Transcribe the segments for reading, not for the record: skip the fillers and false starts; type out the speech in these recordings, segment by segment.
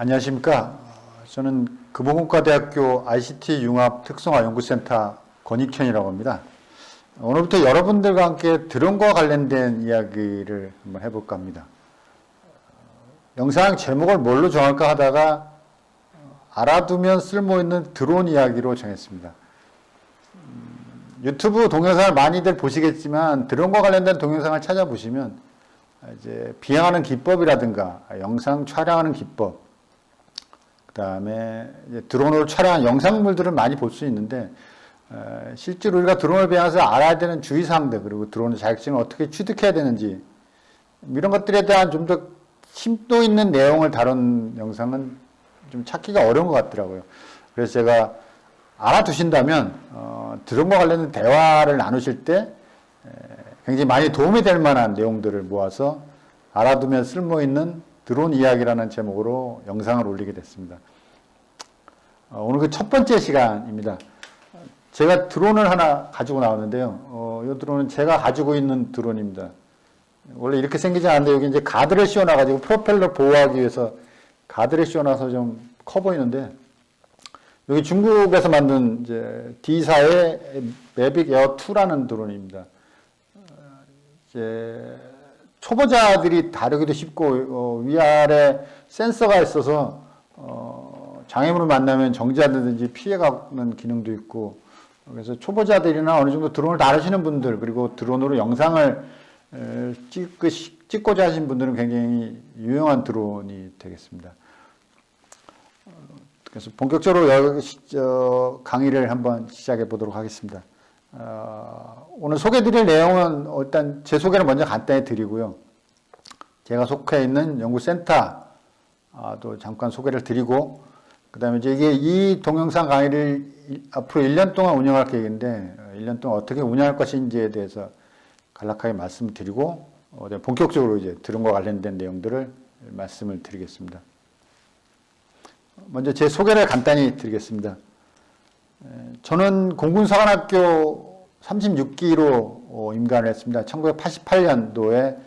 안녕하십니까. 저는 금호공과대학교 ICT 융합 특성화 연구센터 권익현이라고 합니다. 오늘부터 여러분들과 함께 드론과 관련된 이야기를 한번 해볼까 합니다. 영상 제목을 뭘로 정할까 하다가 알아두면 쓸모있는 드론 이야기로 정했습니다. 유튜브 동영상을 많이들 보시겠지만 드론과 관련된 동영상을 찾아보시면 이제 비행하는 기법이라든가 영상 촬영하는 기법, 그 다음에 드론으로 촬영한 영상물들을 많이 볼 수 있는데 실제로 우리가 드론을 비행해서 알아야 되는 주의사항들, 그리고 드론의 자격증을 어떻게 취득해야 되는지 이런 것들에 대한 좀 더 심도 있는 내용을 다룬 영상은 좀 찾기가 어려운 것 같더라고요. 그래서 제가 알아두신다면 드론과 관련된 대화를 나누실 때 굉장히 많이 도움이 될 만한 내용들을 모아서 알아두면 쓸모있는 드론 이야기라는 제목으로 영상을 올리게 됐습니다. 오늘 그 첫 번째 시간입니다. 제가 드론을 하나 가지고 나왔는데요. 이 드론은 제가 가지고 있는 드론입니다. 원래 이렇게 생기지 않는데 여기 이제 가드를 씌워놔가지고 프로펠러 보호하기 위해서 가드를 씌워놔서 좀 커 보이는데, 여기 중국에서 만든 이제 D사의 매빅 에어 2라는 드론입니다. 이제 초보자들이 다루기도 쉽고 위아래 센서가 있어서 장애물을 만나면 정지하든지 피해가는 기능도 있고, 그래서 초보자들이나 어느 정도 드론을 다루시는 분들, 그리고 드론으로 영상을 찍고자 하신 분들은 굉장히 유용한 드론이 되겠습니다. 그래서 본격적으로 강의를 한번 시작해 보도록 하겠습니다. 오늘 소개드릴 내용은 일단 제 소개를 먼저 간단히 드리고요. 제가 속해 있는 연구센터도 잠깐 소개를 드리고, 그 다음에 이제 이 동영상 강의를 앞으로 1년 동안 운영할 계획인데, 1년 동안 어떻게 운영할 것인지에 대해서 간략하게 말씀을 드리고, 본격적으로 이제 드론과 관련된 내용들을 말씀을 드리겠습니다. 먼저 제 소개를 간단히 드리겠습니다. 저는 공군사관학교 36기로 임관을 했습니다. 1988년도에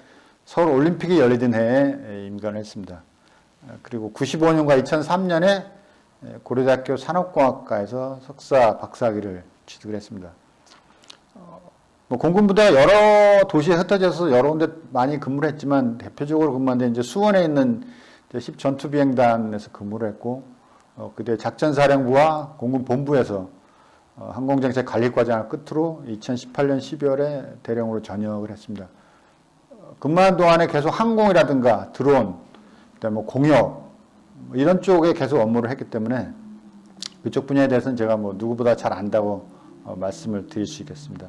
서울 올림픽이 열리던 해에 임관을 했습니다. 그리고 95년과 2003년에 고려대학교 산업공학과에서 석사 박사학위를 취득을 했습니다. 공군부대가 여러 도시에 흩어져서 여러 군데 많이 근무를 했지만, 대표적으로 근무한 데 이제 수원에 있는 10전투비행단에서 근무를 했고, 그때 작전사령부와 공군본부에서 항공정책관리과정을 끝으로 2018년 12월에 대령으로 전역을 했습니다. 근무하는 동안에 계속 항공이라든가 드론, 그다음에 공역 이런 쪽에 계속 업무를 했기 때문에 그쪽 분야에 대해서는 제가 누구보다 잘 안다고 말씀을 드릴 수 있겠습니다.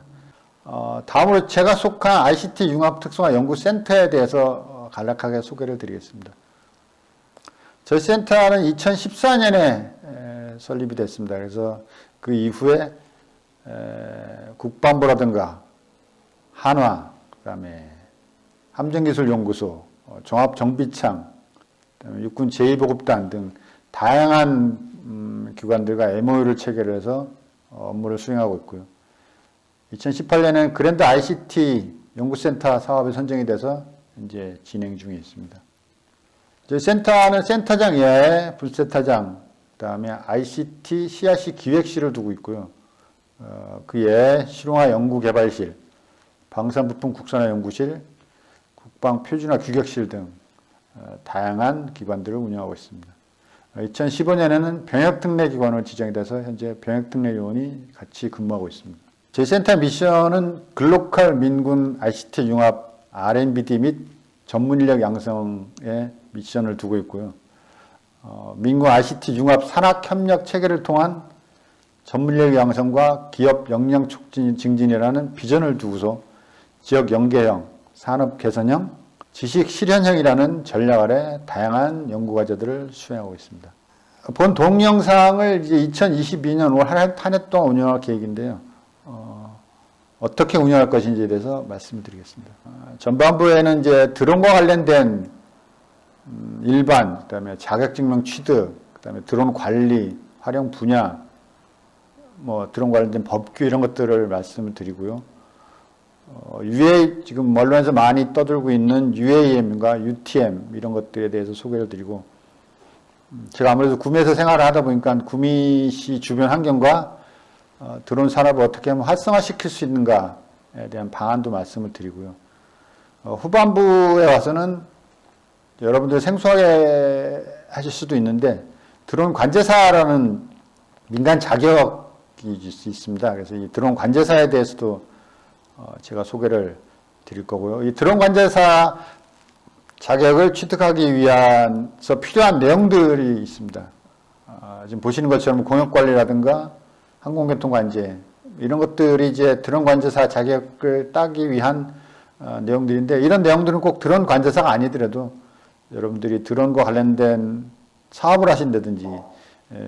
다음으로 제가 속한 ICT 융합 특성화 연구센터에 대해서 간략하게 소개를 드리겠습니다. 저희 센터는 2014년에 설립이 됐습니다. 그래서 그 이후에 국방부라든가 한화, 그다음에 함정기술연구소, 종합정비창, 그다음에 육군 제2보급단 등 다양한 기관들과 MOU를 체결해서 업무를 수행하고 있고요. 2018년에는 그랜드 ICT 연구센터 사업이 선정이 돼서 이제 진행 중에 있습니다. 저희 센터는 센터장 이하에 분센터장, 그 다음에 ICT CRC 기획실을 두고 있고요. 그 외에 실용화 연구개발실, 방산부품 국산화 연구실, 국방 표준화 규격실 등 다양한 기관들을 운영하고 있습니다. 2015년에는 병역특례기관으로 지정이 돼서 현재 병역특례요원이 같이 근무하고 있습니다. 제 센터 미션은 글로컬 민군 ICT 융합 R&D 및 전문인력 양성에 미션을 두고 있고요. 민군 ICT 융합 산학협력 체계를 통한 전문인력 양성과 기업 역량 촉진 증진이라는 비전을 두고서 지역 연계형, 산업 개선형, 지식 실현형이라는 전략 아래 다양한 연구과제들을 수행하고 있습니다. 본 동영상을 이제 2022년 올 한 해 동안 운영할 계획인데요. 어떻게 운영할 것인지에 대해서 말씀을 드리겠습니다. 전반부에는 이제 드론과 관련된 일반, 그 다음에 자격증명 취득, 그 다음에 드론 관리, 활용 분야, 드론 관련된 법규 이런 것들을 말씀을 드리고요. 지금 언론에서 많이 떠들고 있는 UAM과 UTM 이런 것들에 대해서 소개를 드리고, 제가 아무래도 구미에서 생활을 하다 보니까 구미시 주변 환경과 드론 산업을 어떻게 하면 활성화시킬 수 있는가에 대한 방안도 말씀을 드리고요. 후반부에 와서는 여러분들 생소하게 하실 수도 있는데 드론 관제사라는 민간 자격이 있습니다. 그래서 이 드론 관제사에 대해서도 제가 소개를 드릴 거고요. 이 드론 관제사 자격을 취득하기 위해서 필요한 내용들이 있습니다. 지금 보시는 것처럼 공역관리라든가 항공교통관제 이런 것들이 이제 드론 관제사 자격을 따기 위한 내용들인데 이런 내용들은 꼭 드론 관제사가 아니더라도 여러분들이 드론과 관련된 사업을 하신다든지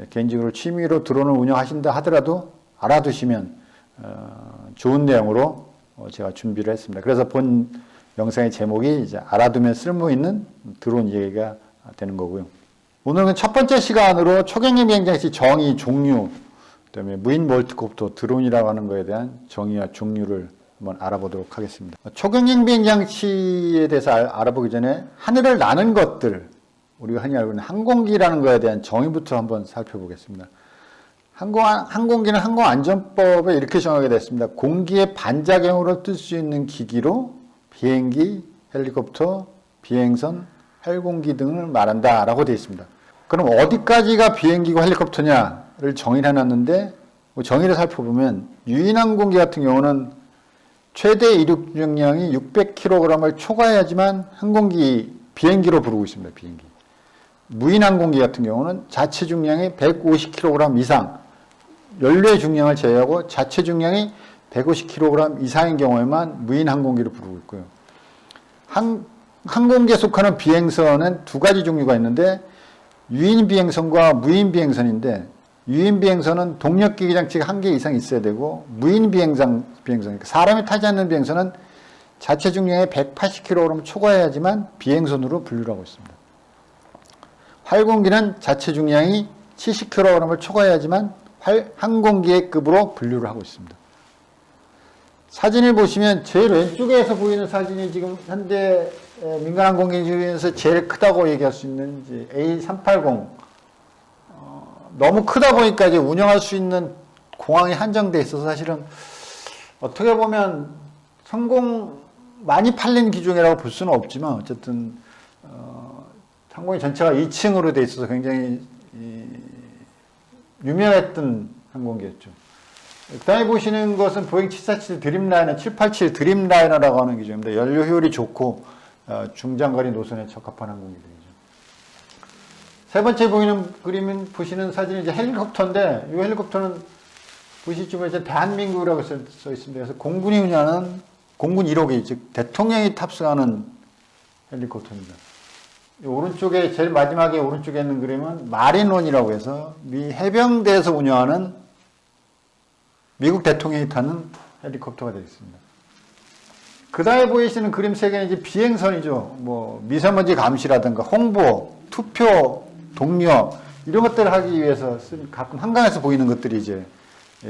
개인적으로 취미로 드론을 운영하신다 하더라도 알아두시면 좋은 내용으로 제가 준비를 했습니다. 그래서 본 영상의 제목이 이제 알아두면 쓸모있는 드론 얘기가 되는 거고요. 오늘은 첫 번째 시간으로 초경량 비행장치 정의, 종류, 그다음에 무인 멀티콥터 드론이라고 하는 것에 대한 정의와 종류를 한번 알아보도록 하겠습니다. 초경량 비행장치에 대해서 알아보기 전에 하늘을 나는 것들, 우리가 흔히 알고 있는 항공기라는 것에 대한 정의부터 한번 살펴보겠습니다. 항공기는 항공안전법에 이렇게 정하게 됐습니다. 공기의 반작용으로 뜰 수 있는 기기로 비행기, 헬리콥터, 비행선, 항공기 등을 말한다 라고 되어 있습니다. 그럼 어디까지가 비행기고 헬리콥터냐를 정의를 해놨는데 정의를 살펴보면 유인항공기 같은 경우는 최대 이륙 중량이 600kg을 초과해야지만 비행기로 부르고 있습니다. 비행기. 무인항공기 같은 경우는 자체 중량이 150kg 이상, 연료의 중량을 제외하고 자체 중량이 150kg 이상인 경우에만 무인항공기로 부르고 있고요. 항공기에 속하는 비행선은 두 가지 종류가 있는데 유인 비행선과 무인 비행선인데 유인 비행선은 동력기기 장치가 1개 이상 있어야 되고 무인 비행선, 그러니까 사람이 타지 않는 비행선은 자체 중량이 180kg 초과해야지만 비행선으로 분류를 하고 있습니다. 활공기는 자체 중량이 70kg을 초과해야지만 항공기의 급으로 분류를 하고 있습니다. 사진을 보시면 제일 왼쪽에서 보이는 사진이 지금 현대 민간항공기 중에서 제일 크다고 얘기할 수 있는 이제 A380. 너무 크다 보니까 이제 운영할 수 있는 공항이 한정돼 있어서 사실은 어떻게 보면 많이 팔린 기종이라고 볼 수는 없지만 어쨌든 항공기 전체가 2층으로 돼 있어서 굉장히 유명했던 항공기였죠. 그 다음에 보시는 것은 보잉 747 드림라이너, 787 드림라이너라고 하는 기종입니다. 연료 효율이 좋고 중장거리 노선에 적합한 항공기들이죠. 세 번째 보시는 사진이 이제 헬리콥터인데 이 헬리콥터는 보시면 이제 대한민국이라고 써 있습니다. 그래서 공군이 운영하는 공군 1호기, 즉 대통령이 탑승하는 헬리콥터입니다. 오른쪽에 제일 마지막에 오른쪽에 있는 그림은 마린원이라고 해서 미 해병대에서 운영하는 미국 대통령이 타는 헬리콥터가 되어 있습니다. 그 다음에 보이시는 그림 세 개는 이제 비행선이죠. 뭐 미세먼지 감시라든가 홍보, 투표, 동력 이런 것들을 하기 위해서 가끔 한강에서 보이는 것들이 이제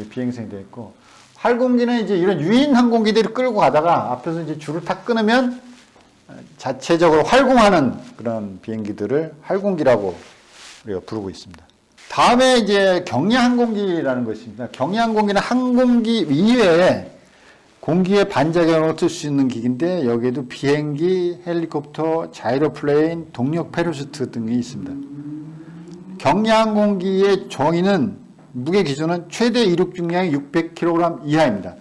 비행선이 되어 있고 활공기는 이제 이런 유인 항공기들을 끌고 가다가 앞에서 이제 줄을 탁 끊으면 자체적으로 활공하는 그런 비행기들을 활공기라고 우리가 부르고 있습니다. 다음에 이제 경량항공기라는 것입니다. 경량항공기는 항공기 이외에 공기의 반작용으로 쓸 수 있는 기기인데 여기에도 비행기, 헬리콥터, 자이로플레인, 동력 패러슈트 등이 있습니다. 경량항공기의 정의는 무게 기준은 최대 이륙 중량이 600kg 이하입니다.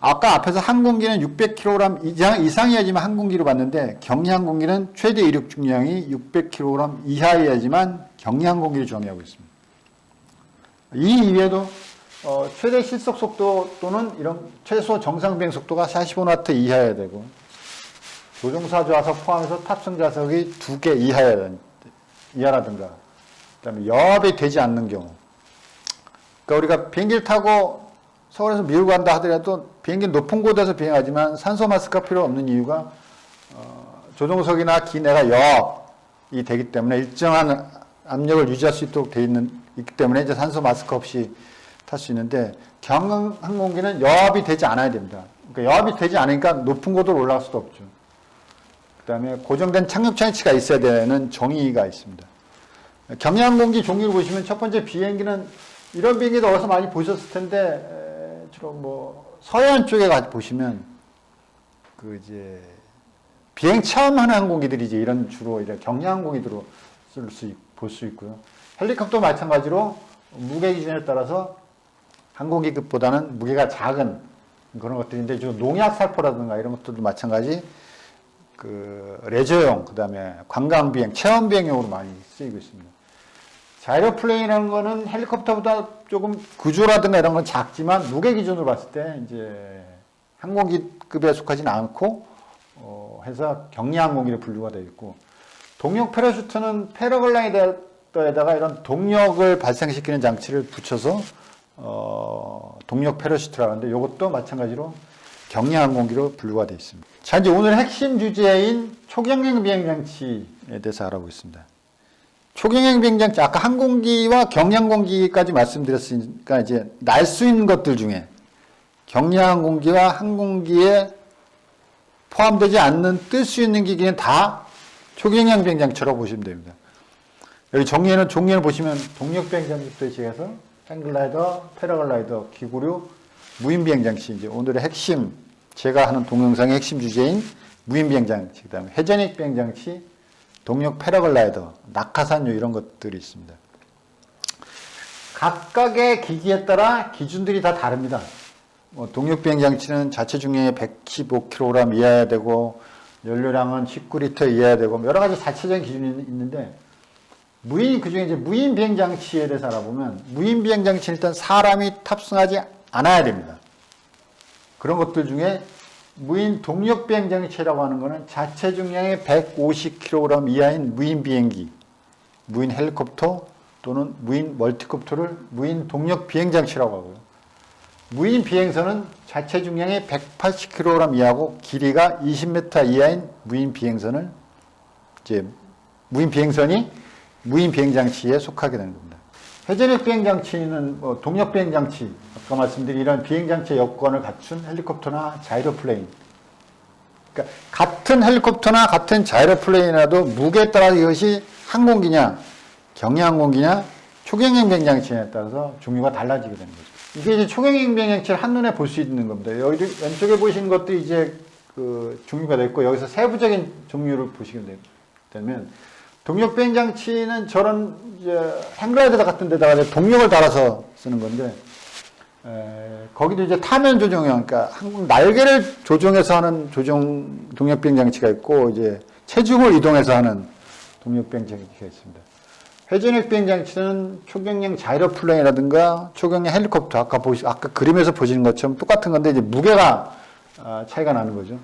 아까 앞에서 항공기는 600kg 이상이어야지만 항공기로 봤는데 경량항공기는 최대 이륙 중량이 600kg 이하여야지만 경량항공기를 정의하고 있습니다. 이 이외에도 최대 실속 속도 또는 이런 최소 정상 비행 속도가 45노트 이하여야 되고 조종사 좌석 포함해서 탑승 좌석이 2개 이하라든가 그다음에 여합이 되지 않는 경우 그러니까 우리가 비행기를 타고 서울에서 미국 간다 하더라도 비행기는 높은 곳에서 비행하지만 산소 마스크가 필요 없는 이유가 조종석이나 기내가 여합이 되기 때문에 일정한 압력을 유지할 수 있도록 되어 있기 때문에 이제 산소 마스크 없이 탈 수 있는데 경항공기는 여합이 되지 않아야 됩니다. 그러니까 여합이 되지 않으니까 높은 곳으로 올라갈 수도 없죠. 그 다음에 고정된 착륙 장치가 있어야 되는 정의가 있습니다. 경량항공기 종류를 보시면 첫 번째 비행기는 이런 비행기도 어디서 많이 보셨을 텐데 주로 뭐 서해안 쪽에 가 보시면 그 이제 비행 체험하는 항공기들이 이제 이런 주로 이런 경량항공기들로 볼 수 있고요. 헬리콥터 마찬가지로 무게 기준에 따라서 항공기급보다는 무게가 작은 그런 것들인데 좀 농약 살포라든가 이런 것들도 마찬가지 그 레저용 그다음에 관광 비행, 체험 비행용으로 많이 쓰이고 있습니다. 자이로플레인이라는 거는 헬리콥터보다 조금 구조라든가 이런 건 작지만 무게 기준으로 봤을 때 이제 항공기급에 속하지는 않고 해서 경량항공기로 분류가 되어 있고 동력 패러슈트는 패러글라이더에다가 이런 동력을 발생시키는 장치를 붙여서 동력 패러슈트라고 하는데 이것도 마찬가지로 경량항공기로 분류가 되어 있습니다. 자, 이제 오늘 핵심 주제인 초경량 비행장치에 대해서 알아보겠습니다. 초경량 비행장치, 아까 항공기와 경량항공기까지 말씀드렸으니까 이제 날 수 있는 것들 중에 경량항공기와 항공기에 포함되지 않는 뜰 수 있는 기기는 다 초경량 비행장치라고 보시면 됩니다. 여기 종류는 보시면 동력 비행장치부터 시작해서 행글라이더, 패러글라이더, 기구류, 무인 비행장치, 이제 오늘의 핵심, 제가 하는 동영상의 핵심 주제인 무인 비행장치, 그 다음에 회전익 비행장치, 동력 패러글라이더, 낙하산유 이런 것들이 있습니다. 각각의 기기에 따라 기준들이 다 다릅니다. 동력 비행장치는 자체 중량이 115kg 이하여야 되고 연료량은 19리터 이하여야 되고 여러 가지 자체적인 기준이 있는데 그중에 이제 무인 비행장치에 대해서 알아보면 무인 비행장치는 일단 사람이 탑승하지 않아야 됩니다. 그런 것들 중에 무인 동력 비행장치라고 하는 것은 자체 중량이 150kg 이하인 무인 비행기, 무인 헬리콥터 또는 무인 멀티콥터를 무인 동력 비행장치라고 하고요. 무인 비행선은 자체 중량이 180kg 이하고 길이가 20m 이하인 무인 비행선을 이제 무인 비행선이 무인 비행장치에 속하게 되는 겁니다. 회전익 비행장치는 동력 비행장치, 아까 말씀드린 이런 비행장치의 여건을 갖춘 헬리콥터나 자이로플레인. 그러니까 같은 헬리콥터나 같은 자이로플레인이라도 무게에 따라 이것이 항공기냐, 경량항공기냐, 초경량 비행장치에 따라서 종류가 달라지게 되는 거죠. 이게 이제 초경량 비행장치를 한눈에 볼 수 있는 겁니다. 여기 왼쪽에 보시는 것들이 이제 그 종류가 되어 있고 여기서 세부적인 종류를 보시게 되면 동력 비행장치는 저런 이제 행글라이더 같은 데다가 동력을 달아서 쓰는 건데 거기도 이제 타면 조종형, 그러니까 날개를 조종해서 하는 동력 비행장치가 있고 이제 체중을 이동해서 하는 동력 비행장치가 있습니다. 회전익 비행장치는 초경량 자이로플레인이라든가 초경량 헬리콥터, 아까 그림에서 보시는 것처럼 똑같은 건데 이제 무게가 차이가 나는 거죠.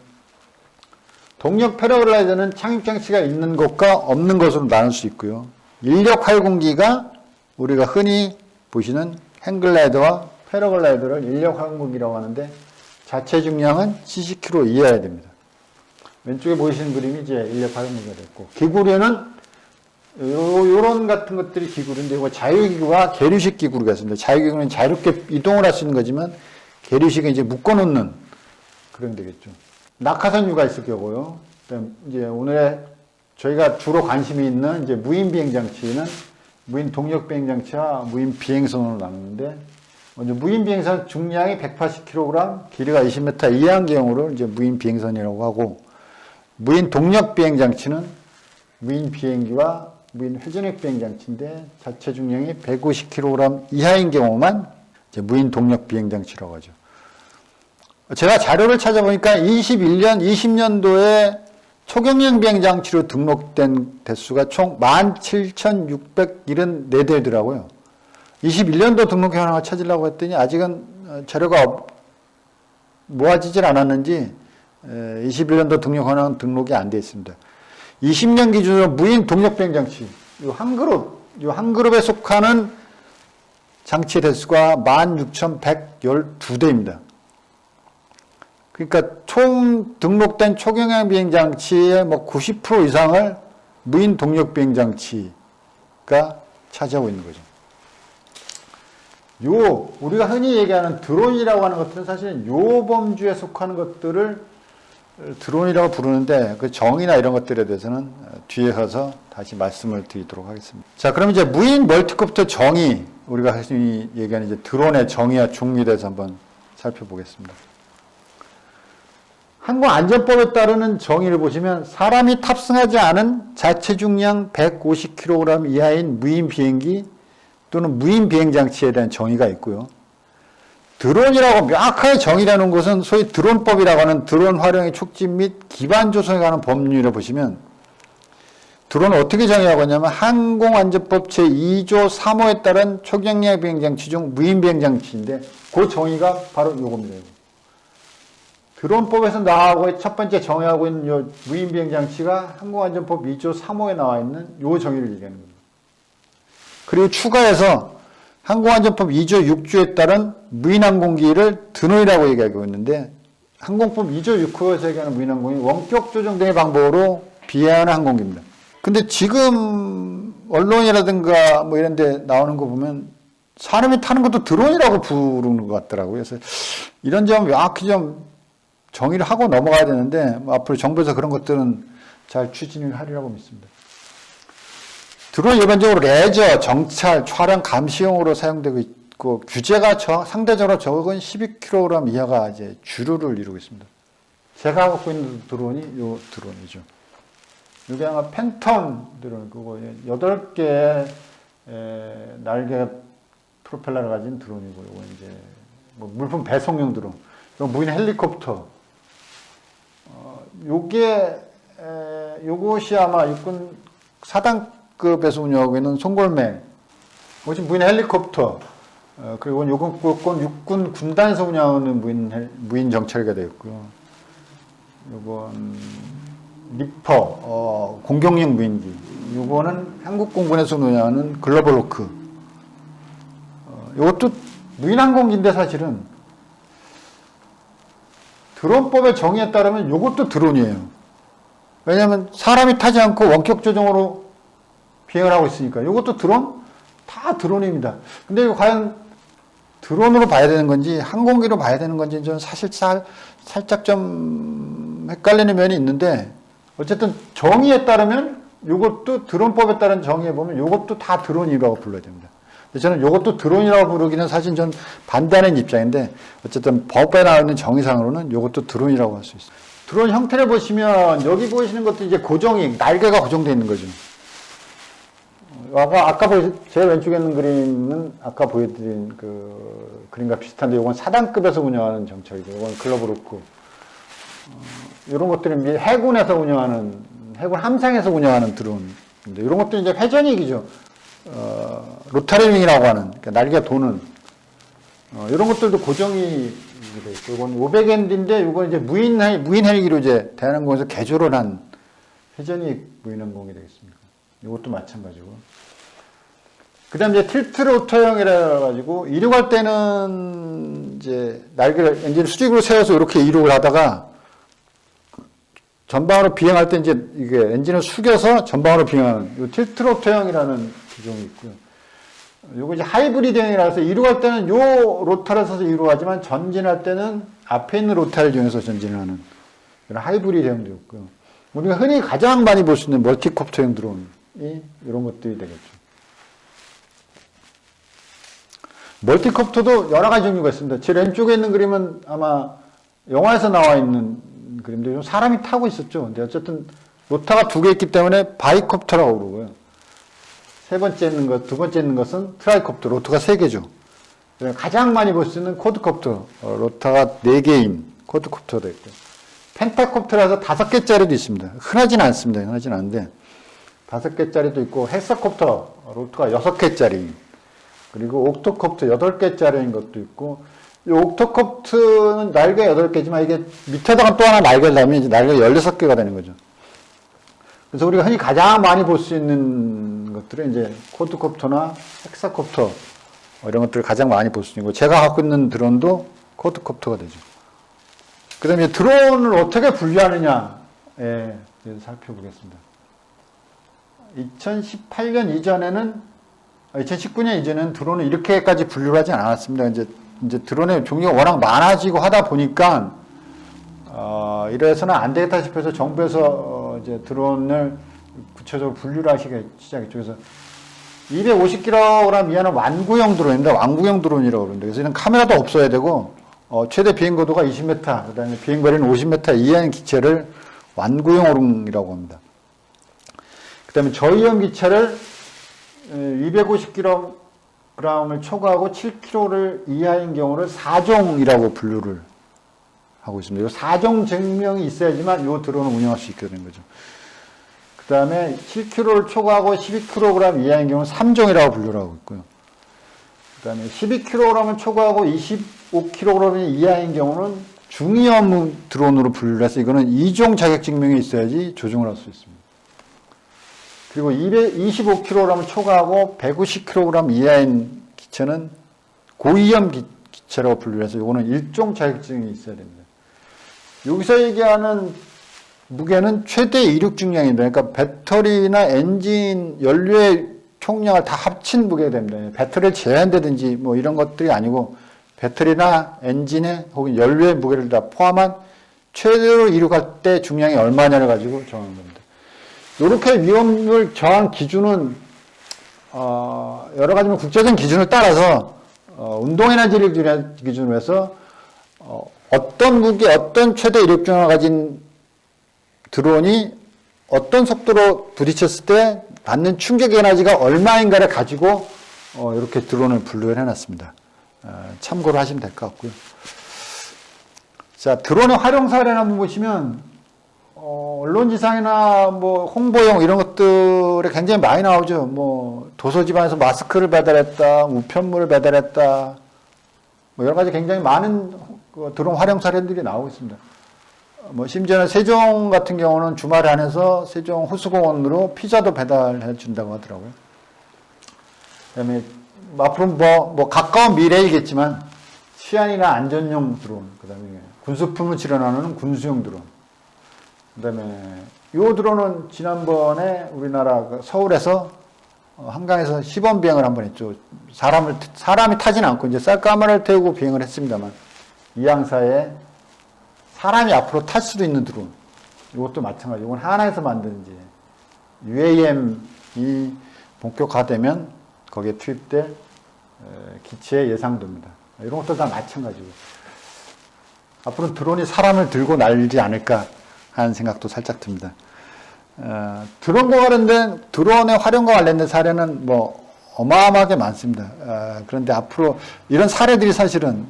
동력 패러글라이더는 착륙장치가 있는 것과 없는 것으로 나눌 수 있고요. 인력 활공기가 우리가 흔히 보시는 행글라이더와 패러글라이더를 인력 활공기라고 하는데 자체 중량은 70kg 이하여야 됩니다. 왼쪽에 보이시는 그림이 이제 인력 활공기가 됐고, 기구류는 요런 같은 것들이 기구류인데 이거 자유기구와 계류식 기구류가 있습니다. 자유기구는 자유롭게 이동을 할 수 있는 거지만 계류식은 이제 묶어놓는 그런 되겠죠. 낙하산유가 있을 경우요. 그다음 이제 오늘 저희가 주로 관심이 있는 이제 무인 비행장치는 무인 동력 비행장치와 무인 비행선으로 나누는데 먼저 무인 비행선 중량이 180kg, 길이가 20m 이하인 경우를 이제 무인 비행선이라고 하고 무인 동력 비행장치는 무인 비행기와 무인 회전익 비행장치인데 자체 중량이 150kg 이하인 경우만 이제 무인 동력 비행장치라고 하죠. 제가 자료를 찾아보니까 20년도에 초경량 비행장치로 등록된 대수가 총 17,674대더라고요. 21년도 등록 현황을 찾으려고 했더니 아직은 자료가 모아지질 않았는지 21년도 등록 현황은 등록이 안 되어 있습니다. 20년 기준으로 무인 동력 비행장치, 이 한 그룹에 속하는 장치 대수가 16,112대입니다. 그러니까 총 등록된 초경량 비행장치의 90% 이상을 무인 동력 비행장치가 차지하고 있는 거죠. 우리가 흔히 얘기하는 드론이라고 하는 것들은 사실은 요 범주에 속하는 것들을 드론이라고 부르는데 그 정의나 이런 것들에 대해서는 뒤에 가서 다시 말씀을 드리도록 하겠습니다. 자, 그럼 이제 무인 멀티콥터 정의, 우리가 흔히 얘기하는 이제 드론의 정의와 종류에 대해서 한번 살펴보겠습니다. 항공안전법에 따르는 정의를 보시면 사람이 탑승하지 않은 자체 중량 150kg 이하인 무인 비행기 또는 무인 비행장치에 대한 정의가 있고요. 드론이라고 명확하게 정의되는 것은 소위 드론법이라고 하는 드론 활용의 촉진 및 기반 조성에 관한 법률을 보시면 드론을 어떻게 정의하고 있냐면 항공안전법 제2조 3호에 따른 초경량 비행장치 중 무인 비행장치인데 그 정의가 바로 요겁니다. 드론법에서 나오고 첫 번째 정의하고 있는 요 무인 비행장치가 항공안전법 2조 3호에 나와 있는 요 정의를 얘기하는 겁니다. 그리고 추가해서 항공안전법 2조 6조에 따른 무인항공기를 드론이라고 얘기하고 있는데 항공법 2조 6호에서 얘기하는 무인항공이 원격 조정 등의 방법으로 비행하는 항공기입니다. 근데 지금 언론이라든가 뭐 이런 데 나오는 거 보면 사람이 타는 것도 드론이라고 부르는 것 같더라고요. 그래서 이런 점 명확히 좀 정의를 하고 넘어가야 되는데 앞으로 정부에서 그런 것들은 잘 추진을 하리라고 믿습니다. 드론은 일반적으로 레저, 정찰, 촬영, 감시용으로 사용되고 있고 규제가 상대적으로 적은 12kg 이하가 이제 주류를 이루고 있습니다. 제가 갖고 있는 드론이 이 드론이죠. 이게 아마 팬텀 드론, 그거 8개의 날개 프로펠러를 가진 드론이고, 이거 이제 뭐 물품 배송용 드론, 이거 무인 헬리콥터. 요것이 아마 육군 4단급에서 운영하고 있는 송골매. 이것이 무인 헬리콥터. 그리고 요건 육군 군단에서 운영하는 무인 정찰기가 되었고요. 요건 리퍼, 공격용 무인기. 요거는 한국공군에서 운영하는 글로벌 호크. 요것도 무인 항공기인데 사실은 드론법의 정의에 따르면 이것도 드론이에요. 왜냐하면 사람이 타지 않고 원격 조정으로 비행을 하고 있으니까 이것도 드론? 다 드론입니다. 근데 이거 과연 드론으로 봐야 되는 건지 항공기로 봐야 되는 건지 좀 사실 살짝 좀 헷갈리는 면이 있는데 어쨌든 정의에 따르면 이것도 드론법에 따른 정의에 보면 이것도 다 드론이라고 불러야 됩니다. 저는 이것도 드론이라고 부르기는 사실 전 반대하는 입장인데 어쨌든 법에 나와 있는 정의상으로는 이것도 드론이라고 할 수 있어요. 드론 형태를 보시면 여기 보이시는 것도 이제 고정이 날개가 고정되어 있는 거죠. 아까 제일 왼쪽에 있는 그림은 아까 보여드린 그 그림과 비슷한데 이건 4단급에서 운영하는 정찰이고 이건 글로벌 호크. 이런 것들은 해군에서 운영하는 해군 함상에서 운영하는 드론인데 이런 것들은 이제 회전익이죠. 로타리윙이라고 하는 그러니까 날개가 도는 이런 것들도 고정이 돼 있고 이건 500엔드인데 이건 이제 무인 헬기로 이제 대한항공에서 개조를 한 회전익 무인항공이 되겠습니다. 이것도 마찬가지고. 그다음 이제 틸트 로터형이라 가지고 이륙할 때는 이제 날개를 엔진 수직으로 세워서 이렇게 이륙을 하다가 전방으로 비행할 때 이제 이게 엔진을 숙여서 전방으로 비행하는 이 틸트 로터형이라는 기종이 있고요. 요거 이제 하이브리드형이라 해서 이륙할 때는 요 로타를 써서 이륙하지만 전진할 때는 앞에 있는 로타를 이용해서 전진을 하는 이런 하이브리드형도 있고요. 우리가 흔히 가장 많이 볼 수 있는 멀티콥터형 드론이 이런 것들이 되겠죠. 멀티콥터도 여러 가지 종류가 있습니다. 제 왼쪽에 있는 그림은 아마 영화에서 나와 있는 그림인데 사람이 타고 있었죠. 근데 어쨌든 로타가 2개 있기 때문에 바이콥터라고 부르고요. 세 번째 있는 것, 두 번째 있는 것은 트라이콥터, 로터가 3개죠. 가장 많이 볼 수 있는 쿼드콥터, 로터가 4개인 쿼드콥터도 있고요. 펜타콥터라서 5개짜리도 있습니다. 흔하진 않습니다. 흔하진 않은데 5개짜리도 있고 헥사콥터, 로터가 6개짜리, 그리고 옥토콥터 8개짜리인 것도 있고 이 옥토콥터는 날개 8개지만 이게 밑에다가 또 하나 날개를 달면 이제 날개가 16개가 되는 거죠. 그래서 우리가 흔히 가장 많이 볼 수 있는 것들은 이제 쿼드콥터나 헥사콥터 이런 것들을 가장 많이 볼 수 있는 거. 제가 갖고 있는 드론도 쿼드콥터가 되죠. 그 다음에 드론을 어떻게 분류하느냐에 대해서 살펴보겠습니다. 2018년 이전에는 2019년 이전에는 드론을 이렇게까지 분류를 하지 않았습니다. 이제 드론의 종류가 워낙 많아지고 하다 보니까 이래서는 안 되겠다 싶어서 정부에서 이제 드론을 구체적으로 분류를 하시기 시작했죠. 그래서 250kg 이하는 완구형 드론입니다. 완구형 드론이라고 그러는데, 그래서 이런 카메라도 없어야 되고, 최대 비행거도가 20m, 그 다음에 비행거리는 50m 이하인 기체를 완구형이라고 합니다. 그 다음에 저위험 기체를 250kg을 초과하고 7kg를 이하인 경우를 4종이라고 분류를 하고 있습니다. 이 4종 증명이 있어야지만 이 드론을 운영할 수 있게 되는 거죠. 그 다음에 7kg를 초과하고 12kg 이하인 경우는 3종이라고 분류를 하고 있고요. 그 다음에 12kg을 초과하고 25kg 이하인 경우는 중위험 드론으로 분류를 해서 이거는 2종 자격 증명이 있어야지 조종을 할 수 있습니다. 그리고 25kg을 초과하고 150kg 이하인 기체는 고위험 기체라고 분류를 해서 이거는 1종 자격증이 있어야 됩니다. 여기서 얘기하는 무게는 최대 이륙 중량입니다. 그러니까 배터리나 엔진, 연료의 총량을 다 합친 무게가 됩니다. 배터리를 제한되든지 뭐 이런 것들이 아니고 배터리나 엔진의 혹은 연료의 무게를 다 포함한 최대로 이륙할 때 중량이 얼마냐를 가지고 정하는 겁니다. 이렇게 위험을 정한 기준은 여러 가지 국제적인 기준을 따라서 운동에너지를 기준으로 해서 어떤 무게, 어떤 최대 이륙 중량을 가진 드론이 어떤 속도로 부딪혔을 때 받는 충격 에너지가 얼마인가를 가지고 이렇게 드론을 분류를 해놨습니다. 참고를 하시면 될 것 같고요. 자, 드론의 활용 사례를 한번 보시면 언론지상이나 뭐 홍보용 이런 것들에 굉장히 많이 나오죠. 뭐 도서지방에서 마스크를 배달했다, 우편물을 배달했다, 뭐 여러 가지 굉장히 많은 드론 활용 사례들이 나오고 있습니다. 뭐 심지어는 세종 같은 경우는 주말에 한해서 세종 호수공원으로 피자도 배달해 준다고 하더라고요. 그다음에 앞으로 뭐 가까운 미래이겠지만 치안이나 안전용 드론, 그다음에 군수품을 지원하는 군수용 드론, 그다음에 이 드론은 지난번에 우리나라 서울에서 한강에서 시범 비행을 한번 했죠. 사람이 타진 않고 이제 쌀가마를 태우고 비행을 했습니다만 이 항사에 사람이 앞으로 탈 수도 있는 드론. 이것도 마찬가지. 이건 하나에서 만든 이제 UAM이 본격화되면 거기에 투입될 기체의 예상도입니다. 이런 것도 다 마찬가지고. 앞으로 드론이 사람을 들고 날지 않을까 하는 생각도 살짝 듭니다. 드론과 관련된, 드론의 활용과 관련된 사례는 뭐 어마어마하게 많습니다. 그런데 앞으로 이런 사례들이 사실은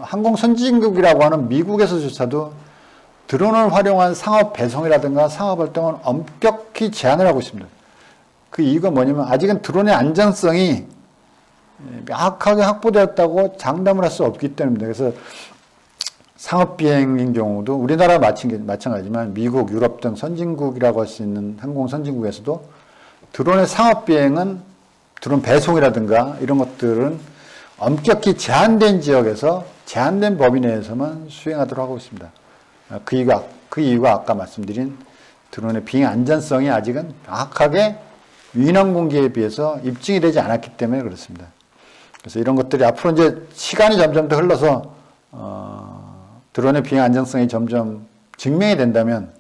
항공 선진국이라고 하는 미국에서조차도 드론을 활용한 상업 배송이라든가 상업 활동은 엄격히 제한을 하고 있습니다. 그 이유가 뭐냐면 아직은 드론의 안전성이 명확하게 확보되었다고 장담을 할 수 없기 때문입니다. 그래서 상업 비행인 경우도 우리나라 마찬가지지만 미국, 유럽 등 선진국이라고 할 수 있는 항공 선진국에서도 드론의 상업 비행은 드론 배송이라든가 이런 것들은 엄격히 제한된 지역에서 제한된 범위 내에서만 수행하도록 하고 있습니다. 그 이유가 아까 말씀드린 드론의 비행 안전성이 아직은 명확하게 민항공기에 비해서 입증이 되지 않았기 때문에 그렇습니다. 그래서 이런 것들이 앞으로 이제 시간이 점점 더 흘러서 드론의 비행 안전성이 점점 증명이 된다면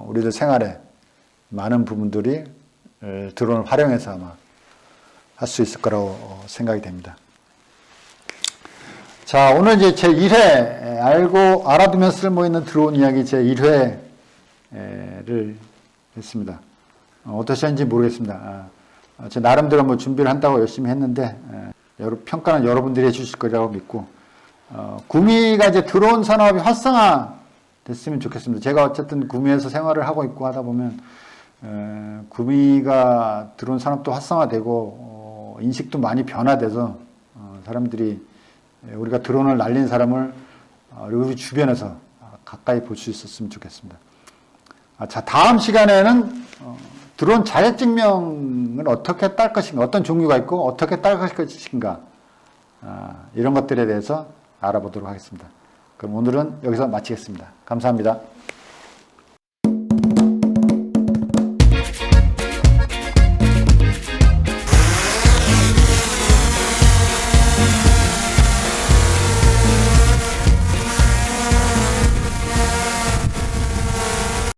우리들 생활에 많은 부분들이 드론을 활용해서 아마 할 수 있을 거라고 생각이 됩니다. 자, 오늘 이제 제 1회 알아두면 쓸모있는 드론 이야기 제 1회를 했습니다. 어떠셨는지 모르겠습니다. 제 나름대로 뭐 준비를 한다고 열심히 했는데 평가는 여러분들이 해주실 거라고 믿고 구미가 이제 드론 산업이 활성화 됐으면 좋겠습니다. 제가 어쨌든 구미에서 생활을 하고 있고 하다 보면 구미가 드론 산업도 활성화되고 인식도 많이 변화돼서 사람들이 우리가 드론을 날린 사람을 우리 주변에서 가까이 볼 수 있었으면 좋겠습니다. 자, 다음 시간에는 드론 자격증명을 어떻게 딸 것인가, 어떤 종류가 있고 어떻게 딸 것인가, 이런 것들에 대해서 알아보도록 하겠습니다. 그럼 오늘은 여기서 마치겠습니다. 감사합니다.